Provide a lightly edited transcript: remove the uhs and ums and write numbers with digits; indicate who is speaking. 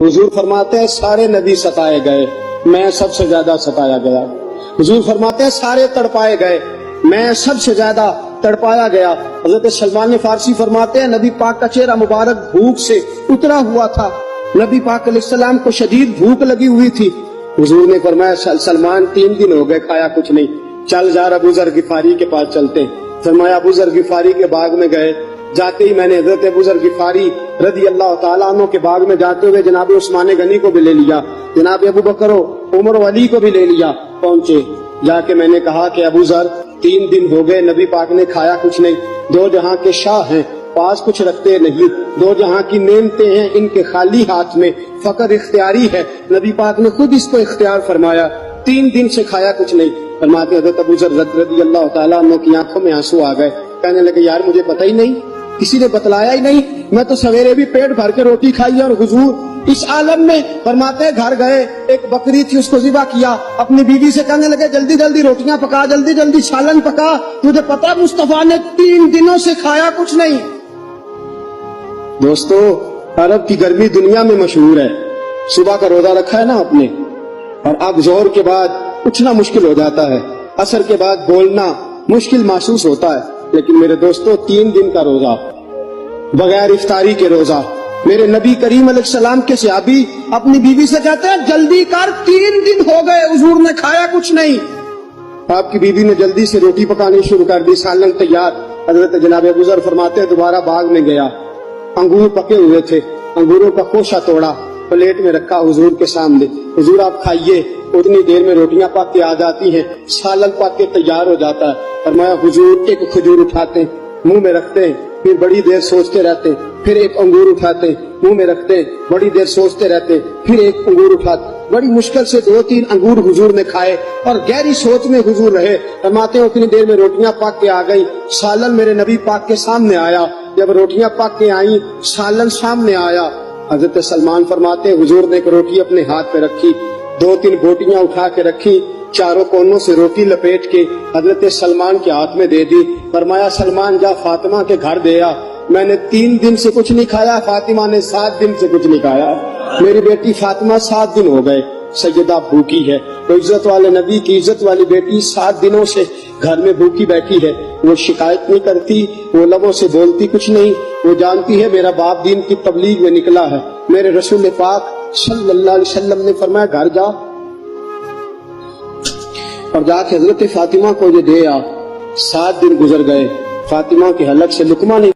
Speaker 1: حضور فرماتے ہیں سارے نبی ستائے گئے، میں سب سے زیادہ ستایا گیا۔ حضور فرماتے ہیں سارے تڑپائے گئے، میں سب سے زیادہ تڑپایا گیا۔ حضرت سلمان فارسی فرماتے ہیں نبی پاک کا چہرہ مبارک بھوک سے اترا ہوا تھا، نبی پاک علیہ السلام کو شدید بھوک لگی ہوئی تھی۔ حضور نے فرمایا سلمان 3 دن ہو گئے کھایا کچھ نہیں، چل جا ابو ذر غفاری کے پاس چلتے۔ فرمایا ابو ذر غفاری کے باغ میں گئے، جاتے ہی میں نے حضرت ابو ذر غفاری رضی اللہ تعالیٰ عنہ کے باغ میں جاتے ہوئے جناب عثمان غنی کو بھی لے لیا، جناب ابو بکر و عمر و علی کو بھی لے لیا۔ پہنچے جا کے میں نے کہا کہ ابو ذر 3 دن ہو گئے نبی پاک نے کھایا کچھ نہیں، 2 جہاں کے شاہ ہیں پاس کچھ رکھتے نہیں، 2 جہاں کی نعمتیں ہیں ان کے خالی ہاتھ میں، فقر اختیاری ہے، نبی پاک نے خود اس کو اختیار فرمایا، 3 دن سے کھایا کچھ نہیں۔ فرماتے حضرت ابو ذر رضی اللہ تعالیٰ عنہ کی آنکھوں میں آنسو آ گئے، کہنے لگے یار مجھے پتہ ہی نہیں، کسی نے بتلایا ہی نہیں، میں تو سویرے بھی پیٹ بھر کے روٹی کھائی اور حضور اس عالم میں۔ فرماتے گھر گئے، ایک بکری تھی اس کو ذبح کیا، اپنی بیوی سے کہنے لگے جلدی جلدی روٹیاں پکا، جلدی جلدی سالن پکا، تجھے پتا مصطفیٰ نے 3 دنوں سے کھایا کچھ نہیں۔ دوستو عرب کی گرمی دنیا میں مشہور ہے، صبح کا روزہ رکھا ہے نا آپ نے، اور اب ظہر کے بعد اٹھنا مشکل ہو جاتا ہے، عصر کے بعد بولنا مشکل محسوس ہوتا ہے، لیکن میرے دوستو 3 دن کا روزہ بغیر افطاری کے روزہ، میرے نبی کریم علیہ السلام کے صحابی اپنی بیوی سے کہتے ہیں جلدی کر 3 دن ہو گئے حضور نے کھایا کچھ نہیں۔ آپ کی بیوی نے جلدی سے روٹی پکانی شروع کر دی، سالن تیار۔ حضرت جناب ابو ذر فرماتے ہیں دوبارہ باغ میں گیا، انگور پکے ہوئے تھے، انگوروں کا خوشہ توڑا، پلیٹ میں رکھا حضور کے سامنے، حضور آپ کھائیے۔ اتنی دیر میں روٹیاں پک کے آ جاتی ہیں، سالن پک کے تیار ہو جاتا ہے۔ فرمایا حضور ایک کھجور اٹھاتے منہ میں رکھتے ہیں، پھر بڑی دیر سوچتے رہتے، پھر ایک انگور اٹھاتے منہ میں رکھتے، بڑی دیر سوچتے رہتے، پھر ایک انگور اٹھاتے۔ بڑی مشکل سے 2-3 انگور حضور نے کھائے اور گہری سوچ میں حضور رہے۔ فرماتے ہیں اتنی دیر میں روٹیاں پک کے آ گئی، سالن میرے نبی پاک کے سامنے آیا۔ جب روٹیاں پک کے آئیں، سالن سامنے آیا، حضرت سلمان فرماتے ہیں حضور نے ایک روٹی اپنے ہاتھ پہ رکھی، 2-3 بوٹیاں اٹھا کے رکھی، چاروں کونوں سے روٹی لپیٹ کے حضرت سلمان کے ہاتھ میں دے دی۔ فرمایا سلمان جا فاطمہ کے گھر دے آ، میں نے 3 دن سے کچھ نہیں کھایا، فاطمہ نے 7 دن سے کچھ نہیں کھایا، میری بیٹی فاطمہ 7 دن ہو گئے سیدہ بھوکی ہے۔ تو عزت والے نبی کی عزت والی بیٹی 7 دنوں سے گھر میں بھوکی بیٹھی ہے، وہ شکایت نہیں کرتی، وہ لبوں سے بولتی کچھ نہیں، وہ جانتی ہے میرا باپ دین کی تبلیغ میں نکلا ہے۔ میرے رسول پاک صلی اللہ علیہ وسلم نے فرمایا گھر جا اور جا کے حضرت فاطمہ کو یہ دے آ۔ 7 دن گزر گئے، فاطمہ کے حلق سے لقمہ نہیں